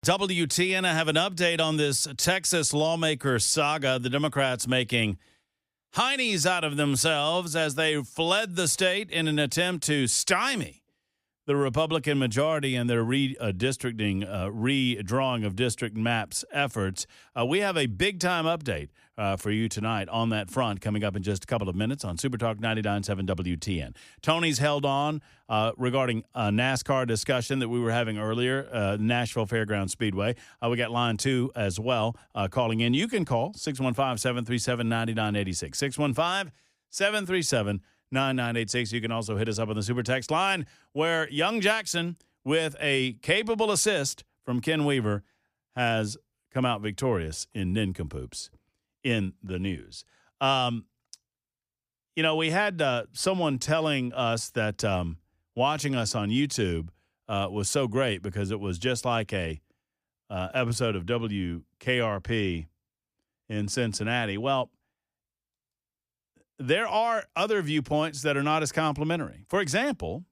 WTN, I have an update on this Texas lawmaker saga. The Democrats making heinies out of themselves as they fled the state in an attempt to stymie the Republican majority and their redrawing of district maps efforts. We have a big-time update for you tonight on that front coming up in just a couple of minutes on Super Talk 99.7 WTN. Tony's held on regarding a NASCAR discussion that we were having earlier, Nashville Fairgrounds Speedway. We got line 2 as well calling in. You can call 615-737-9986, 615-737-9986. You can also hit us up on the Super Text line where Young Jackson, with a capable assist from Ken Weaver, has come out victorious in Nincompoops in the news. We had someone telling us that watching us on YouTube was so great because it was just like a episode of WKRP in Cincinnati. Well, there are other viewpoints that are not as complimentary. For example,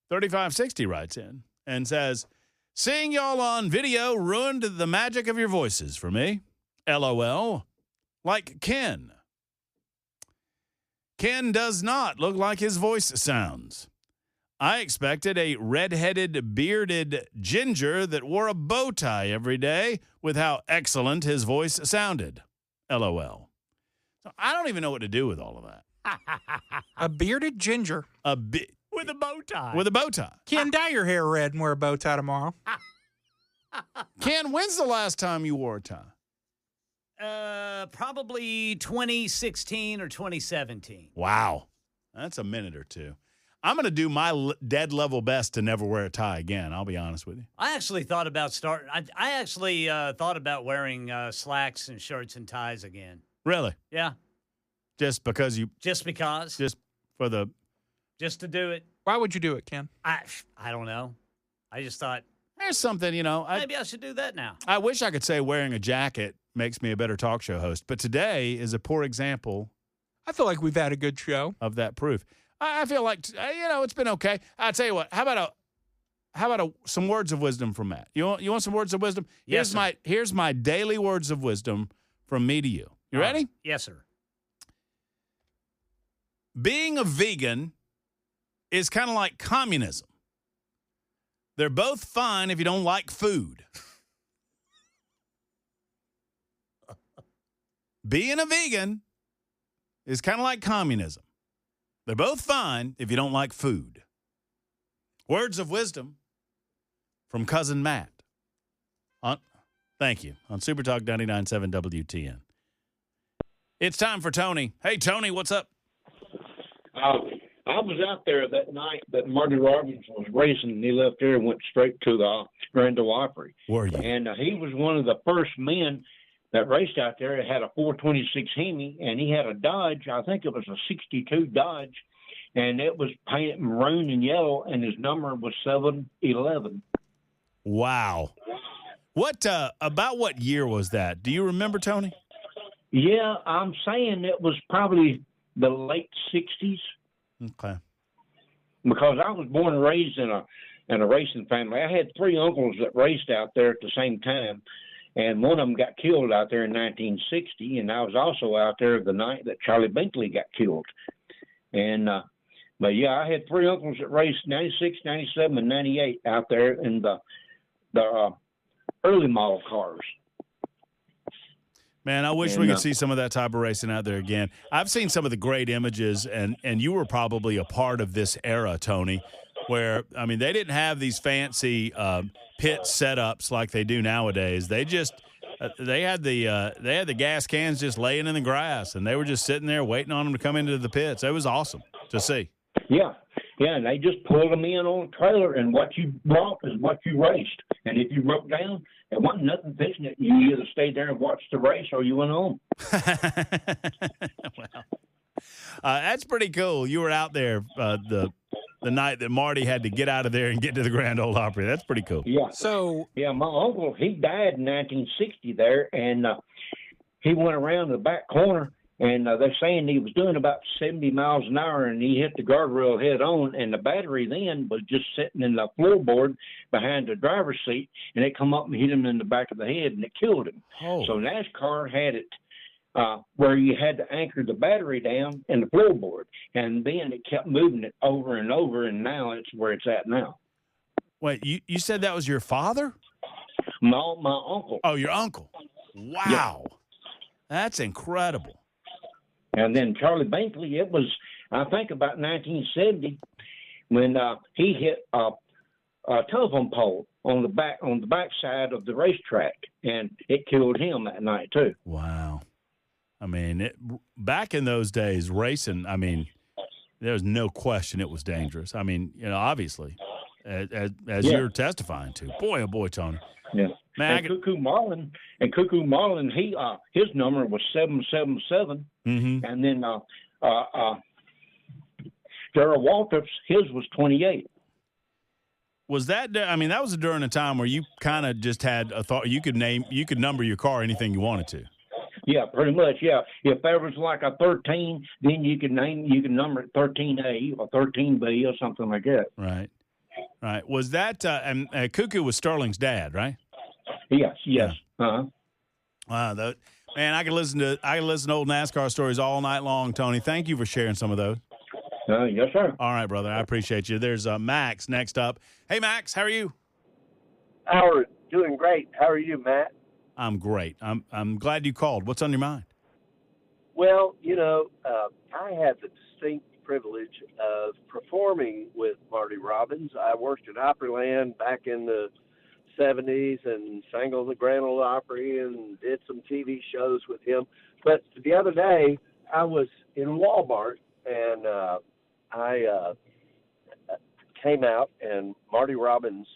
3560 writes in and says, "Seeing y'all on video ruined the magic of your voices for me. LOL. Like Ken. Ken does not look like his voice sounds. I expected a red-headed, bearded ginger that wore a bow tie every day with how excellent his voice sounded. LOL." So I don't even know what to do with all of that. A bearded ginger. With a bow tie. With a bow tie. Ken, dye your hair red and wear a bow tie tomorrow. Ken, when's the last time you wore a tie? Probably 2016 or 2017. Wow. That's a minute or two. I'm going to do my dead level best to never wear a tie again. I'll be honest with you. I actually thought about starting. I actually thought about wearing slacks and shirts and ties again. Really? Yeah. Just because you. Just because. Just for the. Just to do it. Why would you do it, Ken? I don't know. I just thought. There's something, maybe I should do that now. I wish I could say wearing a jacket makes me a better talk show host, but today is a poor example. I feel like we've had a good show. Of that proof. I feel like, it's been okay. I'll tell you what. How about some words of wisdom from Matt? You want some words of wisdom? Yes, Here's my daily words of wisdom from me to you. You ready? Yes, sir. Being a vegan is kind of like communism. They're both fine if you don't like food. Being a vegan is kind of like communism. They're both fine if you don't like food. Words of wisdom from Cousin Matt. Thank you. On Super Talk 99.7 WTN. It's time for Tony. Hey, Tony, what's up? I was out there that night that Marty Robbins was racing, and he left there and went straight to the Grand Ole Opry. Were you? And he was one of the first men that raced out there. It had a 426 Hemi, and he had a Dodge. I think it was a 62 Dodge, and it was painted maroon and yellow, and his number was 711. Wow. About what year was that? Do you remember, Tony? Yeah, I'm saying it was probably the late 60s. Okay. Because I was born and raised in a racing family. I had 3 uncles that raced out there at the same time, and one of them got killed out there in 1960, and I was also out there the night that Charlie Binkley got killed. And but yeah, I had 3 uncles that raced 96, 97, and 98 out there in the early model cars. Man, I wish we could see some of that type of racing out there again. I've seen some of the great images, and you were probably a part of this era, Tony, where, they didn't have these fancy pit setups like they do nowadays. They just they had the gas cans just laying in the grass, and they were just sitting there waiting on them to come into the pits. It was awesome to see. Yeah, and they just pulled them in on a trailer, and what you brought is what you raced. And if you broke down, there wasn't nothing fixing it. You either stayed there and watched the race, or you went home. Well, that's pretty cool. You were out there the night that Marty had to get out of there and get to the Grand Ole Opry. That's pretty cool. Yeah. So yeah, my uncle, he died in 1960 there, and he went around the back corner, And they're saying he was doing about 70 miles an hour, and he hit the guardrail head on, and the battery then was just sitting in the floorboard behind the driver's seat, and it come up and hit him in the back of the head, and it killed him. Oh. So NASCAR had it where you had to anchor the battery down in the floorboard, and then it kept moving it over and over, and now it's where it's at now. Wait, you said that was your father? My uncle. Oh, your uncle. Wow. That's incredible. And then Charlie Bankley, it was, I think, about 1970 when he hit a telephone pole on the back side of the racetrack, and it killed him that night too. Wow. I mean, back in those days, racing, I mean, there's no question it was dangerous. I mean, obviously, as you're testifying to. Boy, oh boy, Tony. Yeah. Man, and Cuckoo Marlin, he his number was 777, and then Darrell Waltrip's, his was 28. Was that? I mean, that was during a time where you kind of just had a thought you could number your car anything you wanted to. Yeah, pretty much. Yeah, if there was like a 13, then you could number it 13A or 13B or something like that. Right. Right. Was that and Cuckoo was Sterling's dad, right? Yes. Yeah. Uh-huh. Wow, man, I could listen to old NASCAR stories all night long, Tony. Thank you for sharing some of those. Yes, sir. All right, brother. I appreciate you. There's Max next up. Hey, Max, how are you? Howard, doing great. How are you, Matt? I'm great. I'm glad you called. What's on your mind? Well, I had the distinct privilege of performing with Marty Robbins. I worked at Opryland back in the 70s and sang on the Grand Ole Opry and did some TV shows with him. But the other day, I was in Walmart, and I came out, and Marty Robbins'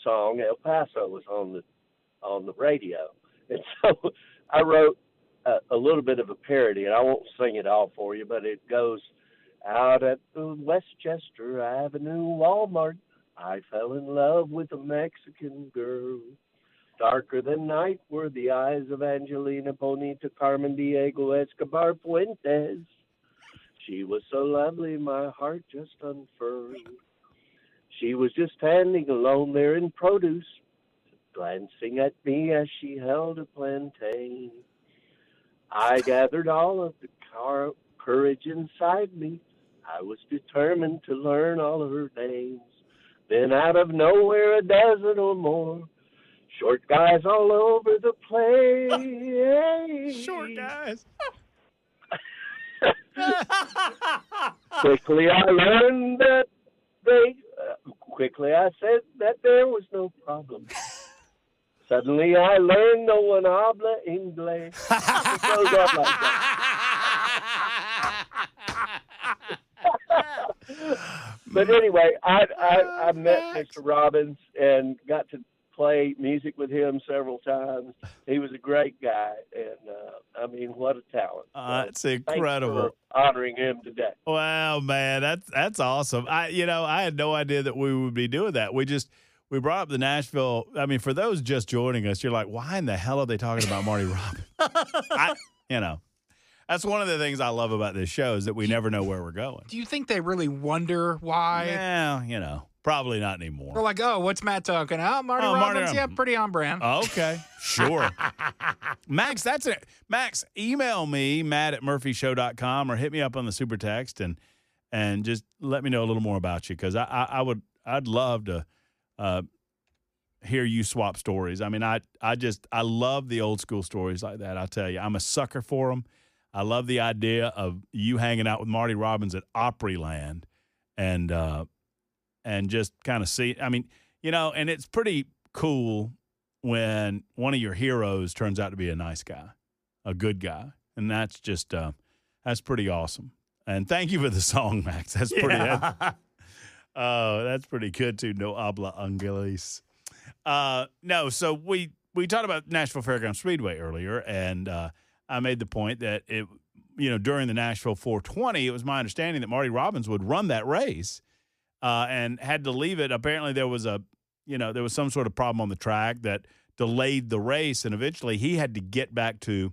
song El Paso was on the radio. And so I wrote a little bit of a parody, and I won't sing it all for you, but it goes, out at the Westchester Avenue Walmart, I fell in love with a Mexican girl. Darker than night were the eyes of Angelina Bonita Carmen Diego Escobar Fuentes. She was so lovely, my heart just unfurled. She was just standing alone there in produce, glancing at me as she held a plantain. I gathered all of the courage inside me. I was determined to learn all of her names. Then out of nowhere, a dozen or more short guys all over the place. Short guys. Quickly I learned that quickly I said that there was no problem. Suddenly I learned no one habla inglés. It goes up like that. But anyway, I met Mr. Robbins and got to play music with him several times. He was a great guy, and what a talent. It's incredible. Thanks for honoring him today. Wow, man, that's awesome. I had no idea that we would be doing that. We brought up the Nashville. I mean, for those just joining us, you're like, why in the hell are they talking about Marty Robbins? That's one of the things I love about this show is that we never know where we're going. Do you think they really wonder why? Yeah, probably not They're anymore. like, oh, what's Matt talking? Oh, Marty Robbins. Yeah, pretty on brand. Okay, sure. Max, that's it. Max, email me, matt@murphyshow.com, or hit me up on the super text and just let me know a little more about you, because I'd love to hear you swap stories. I mean, I love the old school stories like that. I'll tell you, I'm a sucker for them. I love the idea of you hanging out with Marty Robbins at Opryland and just kind of see. I mean, and it's pretty cool when one of your heroes turns out to be a nice guy, a good guy, and that's just that's pretty awesome. And thank you for the song, Max. That's pretty. Yeah. That's pretty good too. No habla inglés. No, so we talked about Nashville Fairgrounds Speedway earlier, and I made the point that during the Nashville 420, it was my understanding that Marty Robbins would run that race, and had to leave it. Apparently, there was some sort of problem on the track that delayed the race, and eventually he had to get back to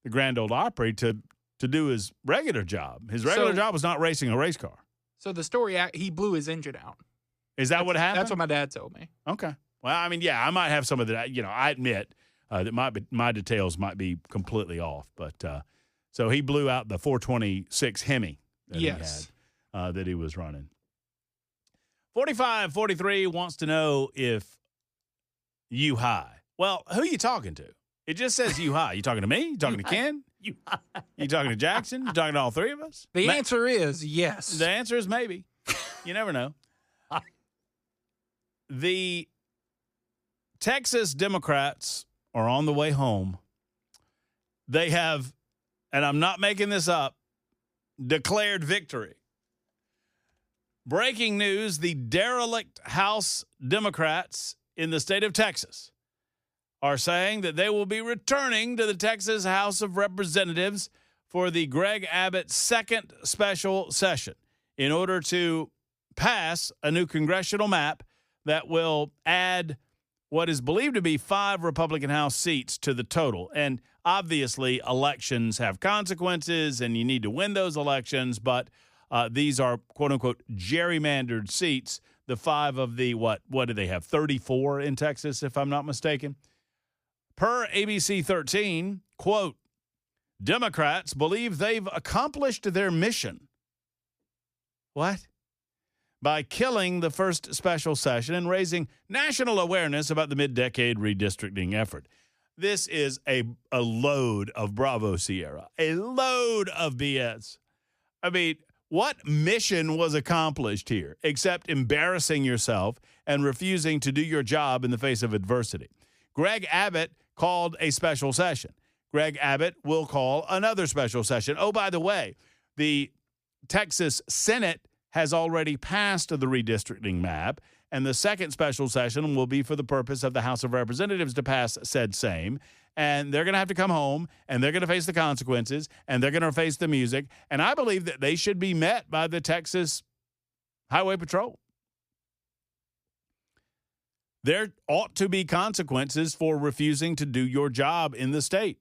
the Grand Ole Opry to to do his regular job. His regular job was not racing a race car. So the story, he blew his engine out. Is that what happened? That's what my dad told me. Okay. Well, I mean, yeah, I might have some of that. I admit that my details might be completely off. But so he blew out the 426 Hemi that he had, that he was running. 4543 wants to know if you high. Well, who are you talking to? It just says you high. You talking to me? You talking to Ken? You talking to Jackson? You talking to all three of us? The answer is yes. The answer is maybe. You never know. The Texas Democrats are on the way home. They have, and I'm not making this up, declared victory. Breaking news, the derelict House Democrats in the state of Texas are saying that they will be returning to the Texas House of Representatives for the Greg Abbott second special session in order to pass a new congressional map that will add what is believed to be 5 Republican House seats to the total. And obviously, elections have consequences, and you need to win those elections, but these are, quote-unquote, gerrymandered seats, the 5 of the, what do they have, 34 in Texas, if I'm not mistaken? Per ABC 13, quote, Democrats believe they've accomplished their mission. What? By killing the first special session and raising national awareness about the mid-decade redistricting effort. This is a load of Bravo Sierra, a load of BS. I mean, what mission was accomplished here except embarrassing yourself and refusing to do your job in the face of adversity? Greg Abbott called a special session. Greg Abbott will call another special session. Oh, by the way, the Texas Senate has already passed the redistricting map, and the second special session will be for the purpose of the House of Representatives to pass said same. And they're going to have to come home, and they're going to face the consequences, and they're going to face the music. And I believe that they should be met by the Texas Highway Patrol. There ought to be consequences for refusing to do your job in the state.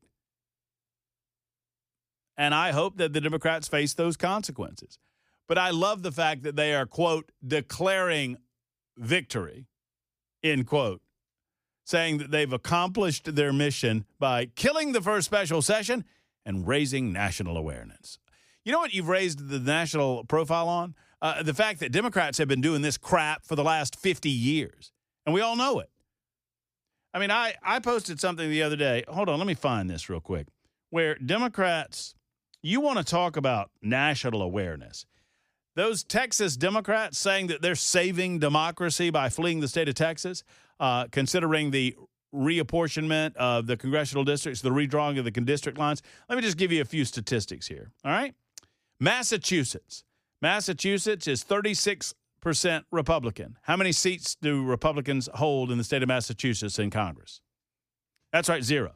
And I hope that the Democrats face those consequences. But I love the fact that they are, quote, declaring victory, end quote, saying that they've accomplished their mission by killing the first special session and raising national awareness. You know what you've raised the national profile on? The fact that Democrats have been doing this crap for the last 50 years. And we all know it. I mean, I posted something the other day. Hold on, let me find this real quick. Where Democrats, you want to talk about national awareness. Those Texas Democrats saying that they're saving democracy by fleeing the state of Texas, considering the reapportionment of the congressional districts, the redrawing of the district lines. Let me just give you a few statistics here, all right? Massachusetts. Massachusetts is 36% Republican. How many seats do Republicans hold in the state of Massachusetts in Congress? That's right, 0.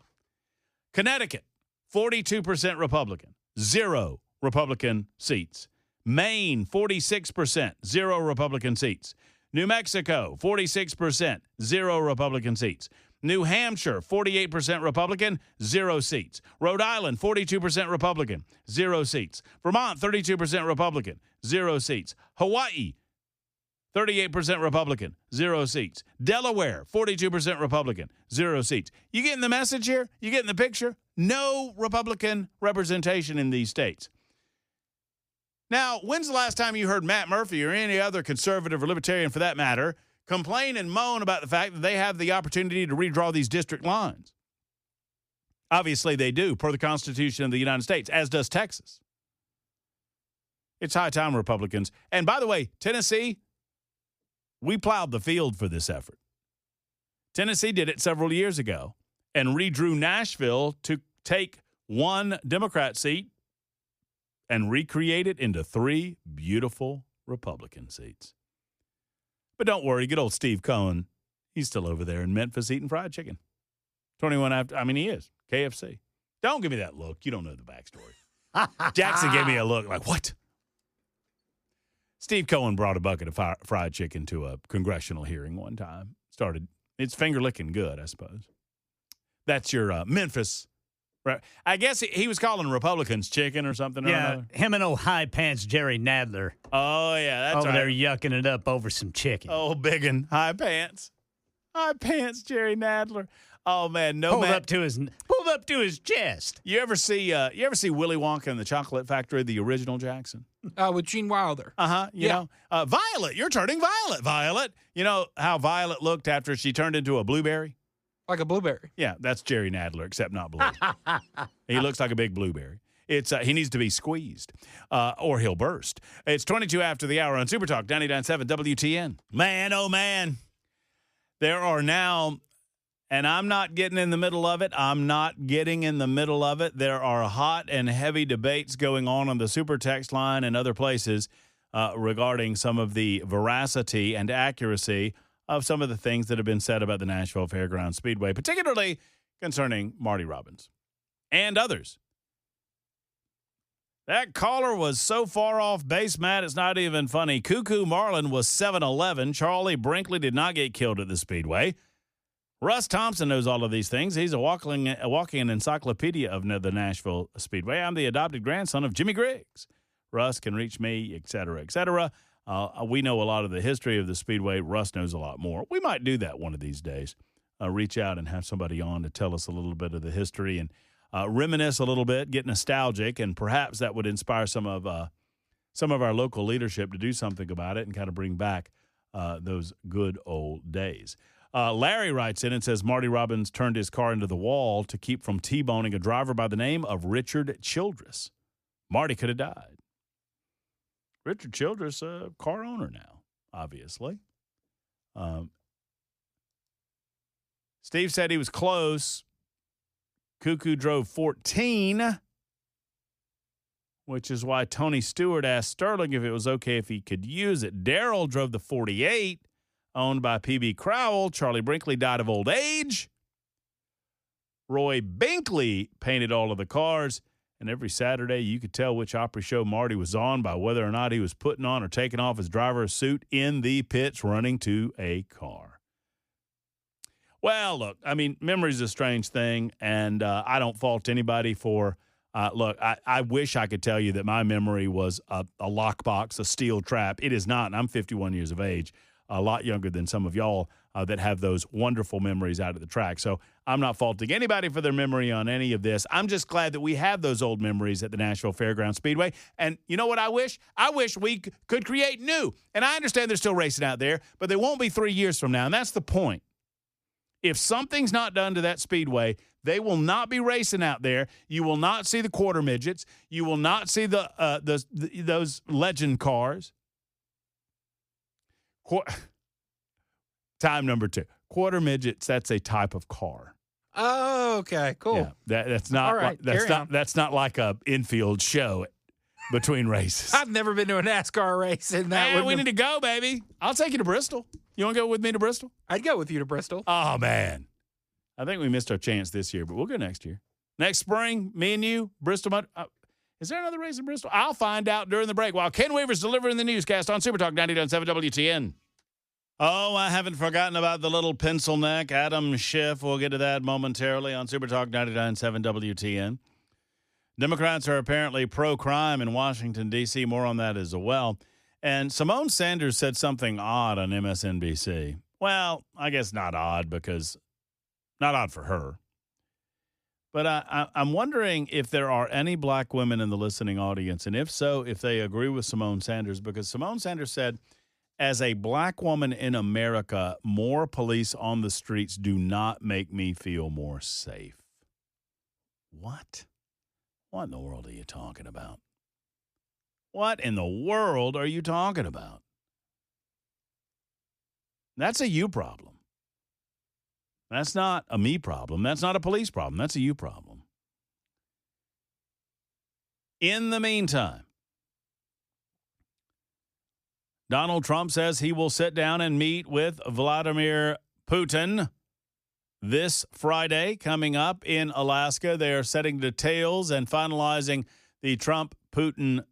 Connecticut, 42% Republican, 0 Republican seats. Maine, 46%, 0 Republican seats. New Mexico, 46%, 0 Republican seats. New Hampshire, 48% Republican, 0 seats. Rhode Island, 42% Republican, 0 seats. Vermont, 32% Republican, 0 seats. Hawaii, 38% Republican, 0 seats. Delaware, 42% Republican, 0 seats. You getting the message here? You getting the picture? No Republican representation in these states. Now, when's the last time you heard Matt Murphy or any other conservative or libertarian, for that matter, complain and moan about the fact that they have the opportunity to redraw these district lines? Obviously, they do, per the Constitution of the United States, as does Texas. It's high time, Republicans. And by the way, Tennessee, we plowed the field for this effort. Tennessee did it several years ago and redrew Nashville to take 1 Democrat seat and recreate it into 3 beautiful Republican seats. But don't worry, good old Steve Cohen, he's still over there in Memphis eating fried chicken. 21 after, I mean, he is. KFC. Don't give me that look. You don't know the backstory. Jackson gave me a look like, what? Steve Cohen brought a bucket of fried chicken to a congressional hearing one time. It's finger licking good, I suppose. That's your Memphis Right. I guess he was calling Republicans chicken or something. Or Yeah, another. him and old high pants Jerry Nadler Oh, yeah. That's over right. there yucking it up over some chicken. Oh, biggin. High pants. High pants, Jerry Nadler. Oh, man. pulled up to his chest. You ever see Willy Wonka and the Chocolate Factory, the original Jackson? With Gene Wilder. Uh-huh. You know, Violet, you're turning violet, Violet. You know how Violet looked after she turned into a blueberry? Like a blueberry. Yeah, that's Jerry Nadler, except not blue. He looks like a big blueberry. It's he needs to be squeezed, or he'll burst. It's 22 after the hour on Super Talk 99.7 WTN. Man, oh man, there are now, and I'm not getting in the middle of it. There are hot and heavy debates going on the Super Text line and other places regarding some of the veracity and accuracy of some of the things that have been said about the Nashville Fairgrounds Speedway, particularly concerning Marty Robbins and others. That caller was so far off base, Matt, it's not even funny. Cuckoo Marlin was 7'11". Charlie Brinkley did not get killed at the Speedway. Russ Thompson knows all of these things. He's a walking encyclopedia of the Nashville Speedway. I'm the adopted grandson of Jimmy Griggs. Russ can reach me, et cetera, et cetera. We know a lot of the history of the Speedway. Russ knows a lot more. We might do that one of these days. Reach out and have somebody on to tell us a little bit of the history and reminisce a little bit, get nostalgic, and perhaps that would inspire some of our local leadership to do something about it and kind of bring back those good old days. Larry writes in and says Marty Robbins turned his car into the wall to keep from T-boning a driver by the name of Richard Childress. Marty could have died. Richard Childress, a car owner now, obviously. Steve said he was close. Cuckoo drove 14, which is why Tony Stewart asked Sterling if it was okay if he could use it. Darrell drove the 48, owned by P.B. Crowell. Charlie Brinkley died of old age. Roy Binkley painted all of the cars. And every Saturday, you could tell which Opry show Marty was on by whether or not he was putting on or taking off his driver's suit in the pits running to a car. Well, look, I mean, memory's a strange thing, and I don't fault anybody for look, I wish I could tell you that my memory was a lockbox, a steel trap. It is not, and I'm 51 years of age, a lot younger than some of y'all that have those wonderful memories out at the track. So I'm not faulting anybody for their memory on any of this. I'm just glad that we have those old memories at the Nashville Fairgrounds Speedway. And you know what I wish? I wish we could create new. And I understand they're still racing out there, but they won't be 3 years from now. And that's the point. If something's not done to that speedway, they will not be racing out there. You will not see the quarter midgets. You will not see those legend cars. Time number 2. Quarter midgets, that's a type of car. Oh, okay, cool. Yeah, that's not All right, that's not like a infield show between races. I've never been to a NASCAR race, and that we need to go, baby. I'll take you to Bristol. You want to go with me to Bristol? I'd go with you to Bristol. Oh, man. I think we missed our chance this year, but we'll go next year. Next spring, me and you, Bristol. Is there another race in Bristol? I'll find out during the break while Ken Weaver's delivering the newscast on Super Talk 99.7 WTN. Oh, I haven't forgotten about the little pencil neck, Adam Schiff. We'll get to that momentarily on Super Talk 99.7 WTN. Democrats are apparently pro-crime in Washington, D.C. More on that as well. And Simone Sanders said something odd on MSNBC. Well, I guess not odd because not odd for her. But I'm wondering if there are any black women in the listening audience, and if so, if they agree with Simone Sanders, because Simone Sanders said, as a black woman in America, more police on the streets do not make me feel more safe. What? What in the world are you talking about? What in the world are you talking about? That's a you problem. That's not a me problem. That's not a police problem. That's a you problem. In the meantime, Donald Trump says he will sit down and meet with Vladimir Putin this Friday coming up in Alaska. They are setting details and finalizing the Trump-Putin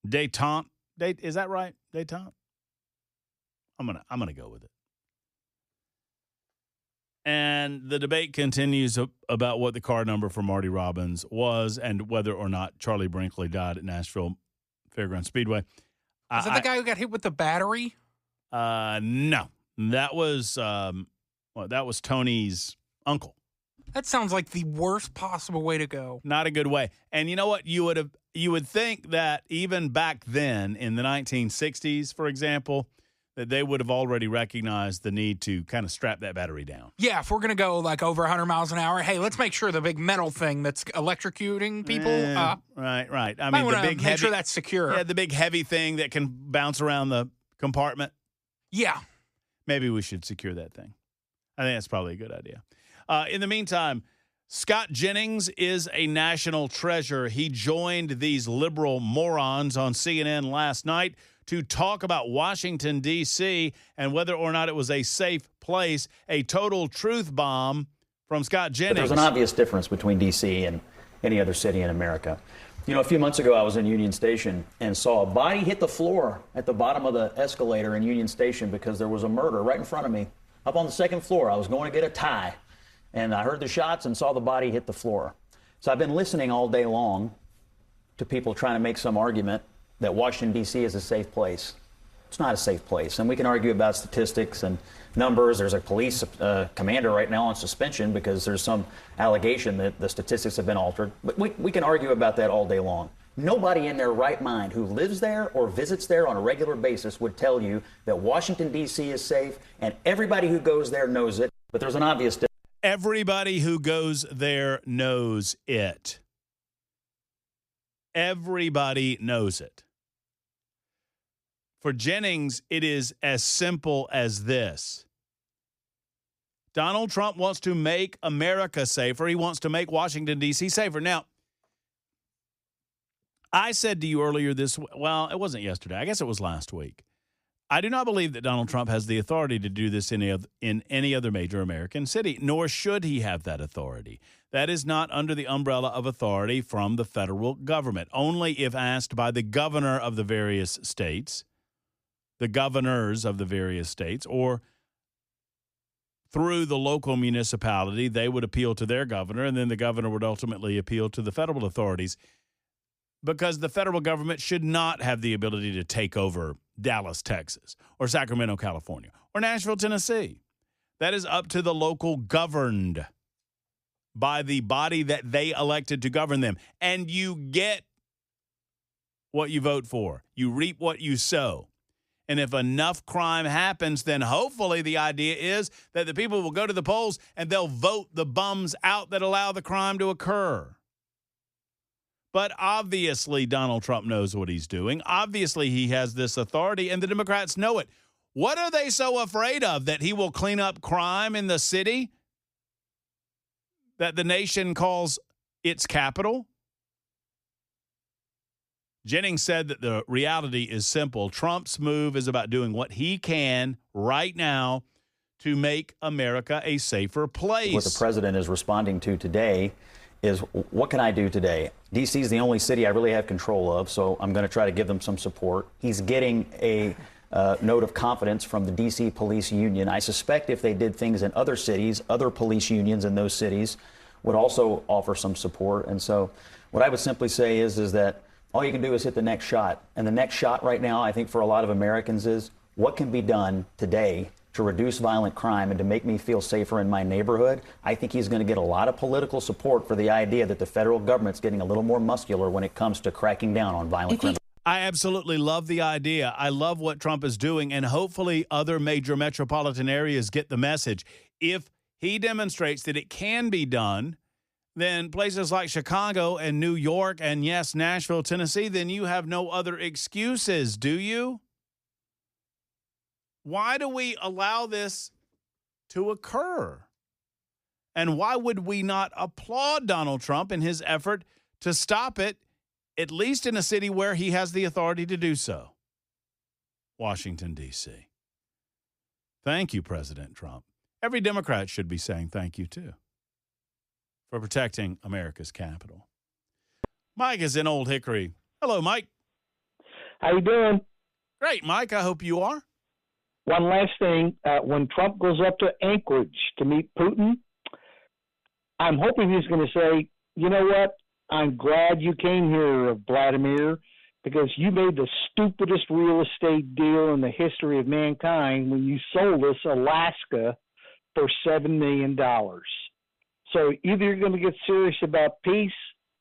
détente. Is that right? Détente? I'm gonna go with it. And the debate continues about what the car number for Marty Robbins was and whether or not Charlie Brinkley died at Nashville Fairground Speedway. Is that the guy who got hit with the battery? No. That was Tony's uncle. That sounds like the worst possible way to go. Not a good way. And you know what? You would think that even back then in the 1960s, for example, that they would have already recognized the need to kind of strap that battery down. Yeah, if we're going to go like over 100 miles an hour, hey, let's make sure the big metal thing that's electrocuting people. Right. I mean, the big make heavy, sure that's secure. Yeah, the big heavy thing that can bounce around the compartment. Yeah. Maybe we should secure that thing. I think that's probably a good idea. In the meantime, Scott Jennings is a national treasure. He joined these liberal morons on CNN last night to talk about Washington, D.C., and whether or not it was a safe place, a total truth bomb from Scott Jennings. But there's an obvious difference between D.C. and any other city in America. You know, a few months ago, I was in Union Station and saw a body hit the floor at the bottom of the escalator in Union Station because there was a murder right in front of me. Up on the second floor, I was going to get a tie, and I heard the shots and saw the body hit the floor. So I've been listening all day long to people trying to make some argument that Washington, D.C. is a safe place. It's not a safe place. And we can argue about statistics and numbers. There's a police commander right now on suspension because there's some allegation that the statistics have been altered. But we can argue about that all day long. Nobody in their right mind who lives there or visits there on a regular basis would tell you that Washington, D.C. is safe, and everybody who goes there knows it. But there's an obvious difference. Everybody who goes there knows it. Everybody knows it. For Jennings, it is as simple as this. Donald Trump wants to make America safer. He wants to make Washington, D.C. safer. Now, I said to you earlier it wasn't yesterday. I guess it was last week. I do not believe that Donald Trump has the authority to do this in any other major American city, nor should he have that authority. That is not under the umbrella of authority from the federal government. Only if asked by the governor of the various states, the governors of the various states, or through the local municipality, they would appeal to their governor, and then the governor would ultimately appeal to the federal authorities, because the federal government should not have the ability to take over Dallas, Texas, or Sacramento, California, or Nashville, Tennessee. That is up to the local governed by the body that they elected to govern them. And you get what you vote for. You reap what you sow. And if enough crime happens, then hopefully the idea is that the people will go to the polls and they'll vote the bums out that allow the crime to occur. But obviously Donald Trump knows what he's doing. Obviously he has this authority, and the Democrats know it. What are they so afraid of? That he will clean up crime in the city that the nation calls its capital? Jennings said that the reality is simple. Trump's move is about doing what he can right now to make America a safer place. What the president is responding to today is, what can I do today? D.C. is the only city I really have control of, so I'm going to try to give them some support. He's getting a note of confidence from the D.C. police union. I suspect if they did things in other cities, other police unions in those cities would also offer some support. And so what I would simply say is that all you can do is hit the next shot. And the next shot right now, I think for a lot of Americans, is what can be done today to reduce violent crime and to make me feel safer in my neighborhood. I think he's going to get a lot of political support for the idea that the federal government's getting a little more muscular when it comes to cracking down on violent crime. I absolutely love the idea. I love what Trump is doing, and hopefully other major metropolitan areas get the message. If he demonstrates that it can be done, then places like Chicago and New York and, yes, Nashville, Tennessee, then you have no other excuses, do you? Why do we allow this to occur? And why would we not applaud Donald Trump in his effort to stop it, at least in a city where he has the authority to do so? Washington, D.C. Thank you, President Trump. Every Democrat should be saying thank you, too, for protecting America's capital. Mike is in Old Hickory. Hello, Mike. How you doing? Great, Mike. I hope you are. One last thing. When Trump goes up to Anchorage to meet Putin, I'm hoping he's going to say, you know what? I'm glad you came here, Vladimir, because you made the stupidest real estate deal in the history of mankind when you sold us Alaska for $7 million. So either you're going to get serious about peace,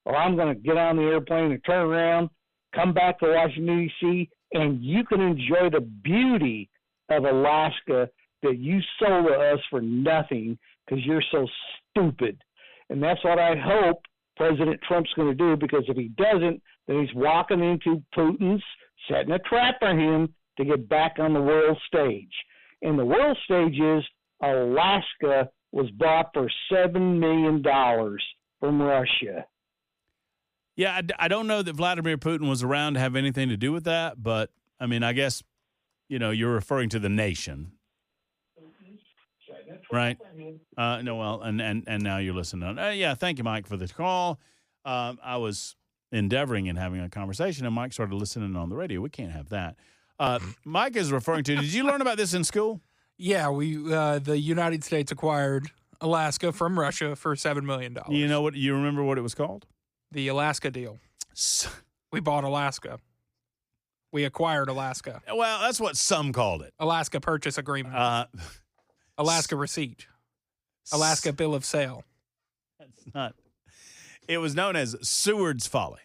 or I'm going to get on the airplane and turn around, come back to Washington, D.C., and you can enjoy the beauty of Alaska that you sold to us for nothing because you're so stupid. And that's what I hope President Trump's going to do, because if he doesn't, then he's walking into Putin's, setting a trap for him to get back on the world stage. And the world stage is Alaska was bought for $7 million from Russia. Yeah, I don't know that Vladimir Putin was around to have anything to do with that, but, I mean, I guess, you're referring to the nation. Right. No, well, and now you're listening. Yeah, thank you, Mike, for the call. I was endeavoring in having a conversation, and Mike started listening on the radio. We can't have that. Mike is referring to, did you learn about this in school? Yeah, the United States acquired Alaska from Russia for $7 million. You remember what it was called? The Alaska deal. We bought Alaska. We acquired Alaska. Well, that's what some called it. Alaska purchase agreement. Alaska receipt. Alaska bill of sale. That's not. It was known as Seward's Folly.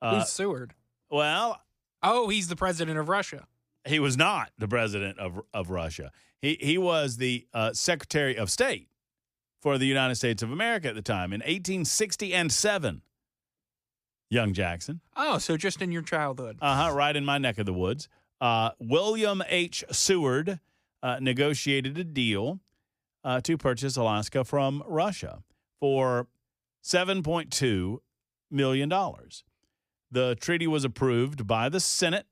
Who's Seward? Well. Oh, he's the president of Russia. He was not the president of Russia. He was the Secretary of State for the United States of America at the time in 1867. Young Jackson. Oh, so just in your childhood. Right in my neck of the woods. William H. Seward negotiated a deal to purchase Alaska from Russia for $7.2 million. The treaty was approved by the Senate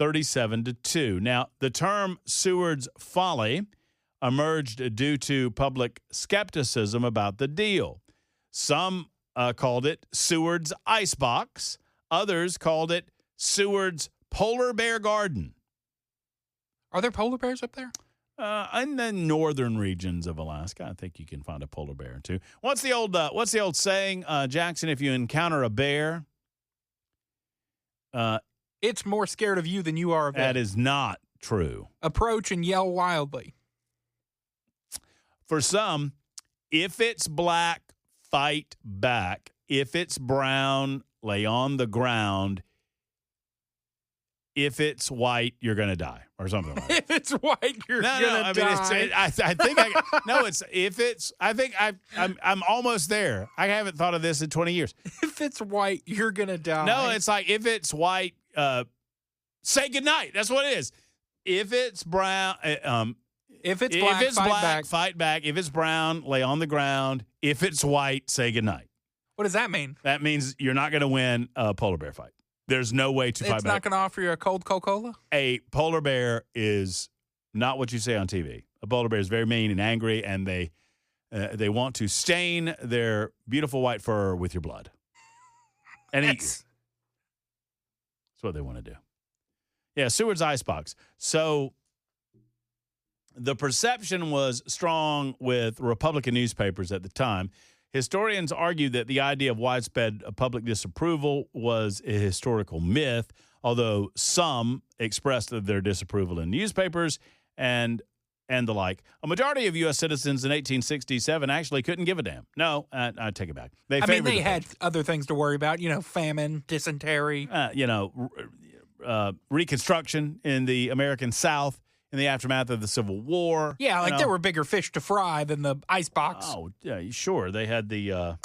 37-2. Now, the term Seward's Folly emerged due to public skepticism about the deal. Some called it Seward's Icebox. Others called it Seward's Polar Bear Garden. Are there polar bears up there? In the northern regions of Alaska, I think you can find a polar bear or two. What's the old saying, Jackson? If you encounter a bear, it's more scared of you than you are of it. That is not true. Approach and yell wildly. For some, if it's black, fight back. If it's brown, lay on the ground. If it's white, you're going to die, or something like that. If it's white, you're going to die. I'm almost there. I haven't thought of this in 20 years. If it's white, you're going to die. No, it's like, if it's white, say goodnight. That's what it is. If it's brown, if it's black, fight back. If it's brown, lay on the ground. If it's white, say goodnight. What does that mean? That means you're not going to win a polar bear fight. There's no way to fight back. It's not going to offer you a cold Coca-Cola? A polar bear is not what you say on TV. A polar bear is very mean and angry, and they want to stain their beautiful white fur with your blood and eat you. That's what they want to do. Yeah, Seward's Icebox. So the perception was strong with Republican newspapers at the time. Historians argue that the idea of widespread public disapproval was a historical myth, although some expressed their disapproval in newspapers and the like. A majority of U.S. citizens in 1867 actually couldn't give a damn. No, I take it back. They had other things to worry about, famine, dysentery. Reconstruction in the American South in the aftermath of the Civil War. Yeah, there were bigger fish to fry than the icebox. Oh, yeah, sure. They had the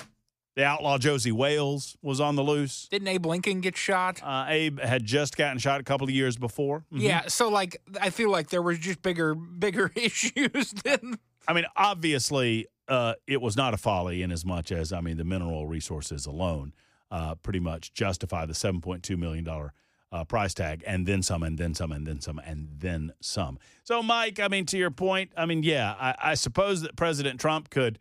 outlaw Josie Wales was on the loose. Didn't Abe Lincoln get shot? Abe had just gotten shot a couple of years before. Mm-hmm. Yeah, so I feel like there was just bigger issues than. I mean, obviously, it was not a folly in as much as the mineral resources alone pretty much justify the $7.2 million price tag, and then some, and then some, and then some, and then some. So, Mike, to your point, I suppose that President Trump could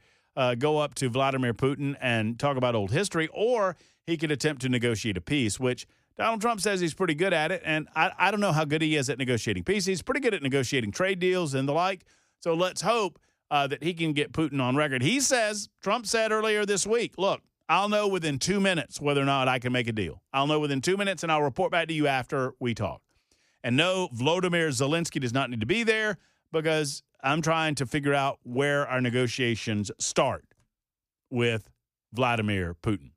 go up to Vladimir Putin and talk about old history, or he could attempt to negotiate a peace, which Donald Trump says he's pretty good at it, and I don't know how good he is at negotiating peace. He's pretty good at negotiating trade deals and the like. So let's hope that he can get Putin on record. He says, Trump said earlier this week, look, I'll know within 2 minutes whether or not I can make a deal. I'll know within 2 minutes, and I'll report back to you after we talk. And no, Volodymyr Zelensky does not need to be there because I'm trying to figure out where our negotiations start with Vladimir Putin.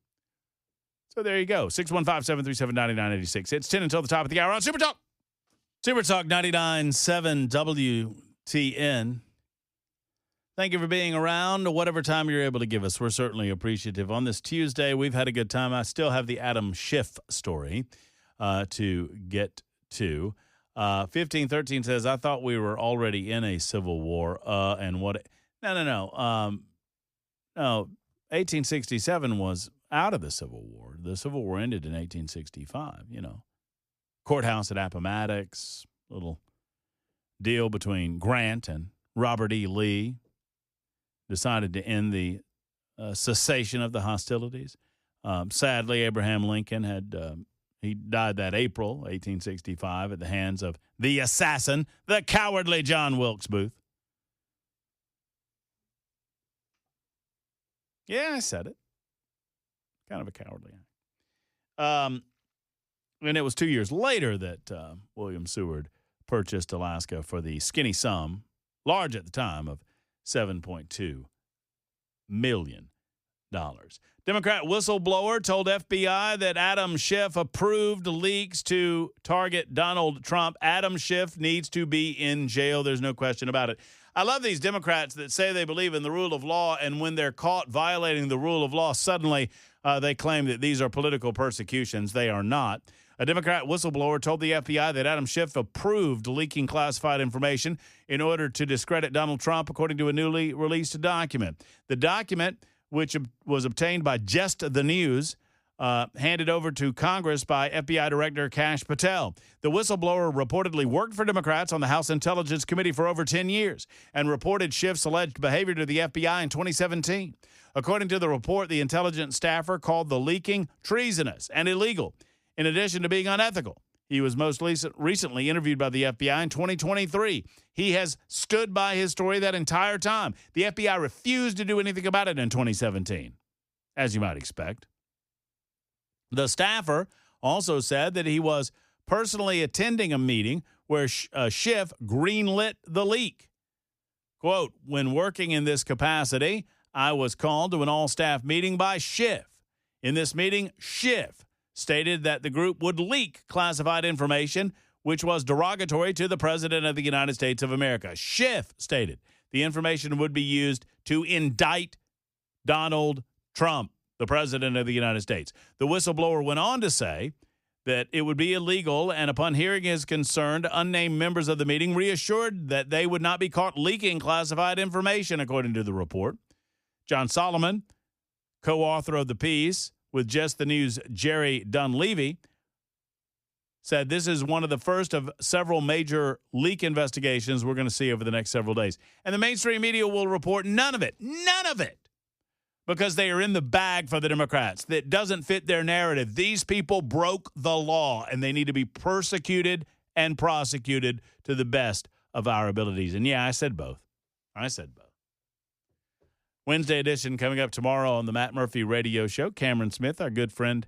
So there you go. 615-737-9986. It's 10 until the top of the hour on Super Talk. Super Talk 99.7 WTN. Thank you for being around. Whatever time you're able to give us, we're certainly appreciative. On this Tuesday, we've had a good time. I still have the Adam Schiff story to get to. 1513 says, I thought we were already in a civil war. And what? No. 1867 was out of the Civil War. The Civil War ended in 1865, Courthouse at Appomattox, little deal between Grant and Robert E. Lee decided to end the cessation of the hostilities. Sadly, Abraham Lincoln he died that April, 1865, at the hands of the assassin, the cowardly John Wilkes Booth. Yeah, I said it. Kind of a cowardly act. And it was 2 years later that William Seward purchased Alaska for the skinny sum, large at the time, of $7.2 million. Democrat whistleblower told FBI that Adam Schiff approved leaks to target Donald Trump. Adam Schiff needs to be in jail. There's no question about it. I love these Democrats that say they believe in the rule of law, and when they're caught violating the rule of law, suddenly they claim that these are political persecutions. They are not. A Democrat whistleblower told the FBI that Adam Schiff approved leaking classified information in order to discredit Donald Trump, according to a newly released document. The document, which was obtained by Just the News, handed over to Congress by FBI Director Kash Patel. The whistleblower reportedly worked for Democrats on the House Intelligence Committee for over 10 years and reported Schiff's alleged behavior to the FBI in 2017. According to the report, the intelligence staffer called the leaking treasonous and illegal, in addition to being unethical. He was most recently interviewed by the FBI in 2023. He has stood by his story that entire time. The FBI refused to do anything about it in 2017, as you might expect. The staffer also said that he was personally attending a meeting where Schiff greenlit the leak. Quote, when working in this capacity, I was called to an all-staff meeting by Schiff. In this meeting, Schiff stated that the group would leak classified information, which was derogatory to the President of the United States of America. Schiff stated the information would be used to indict Donald Trump, the President of the United States. The whistleblower went on to say that it would be illegal, and upon hearing his concern, unnamed members of the meeting reassured that they would not be caught leaking classified information, according to the report. John Solomon, co-author of the piece with Just the News' Jerry Dunleavy, said this is one of the first of several major leak investigations we're going to see over the next several days. And the mainstream media will report none of it, because they are in the bag for the Democrats. That doesn't fit their narrative. These people broke the law, and they need to be persecuted and prosecuted to the best of our abilities. And yeah, I said both. Wednesday edition coming up tomorrow on the Matt Murphy Radio Show. Cameron Smith, our good friend,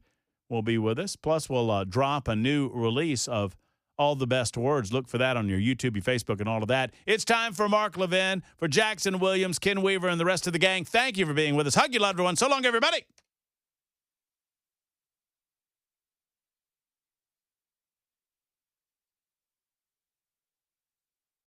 will be with us. Plus, we'll drop a new release of All the Best Words. Look for that on your YouTube, your Facebook, and all of that. It's time for Mark Levin, for Jackson Williams, Ken Weaver, and the rest of the gang. Thank you for being with us. Hug your loved ones. So long, everybody.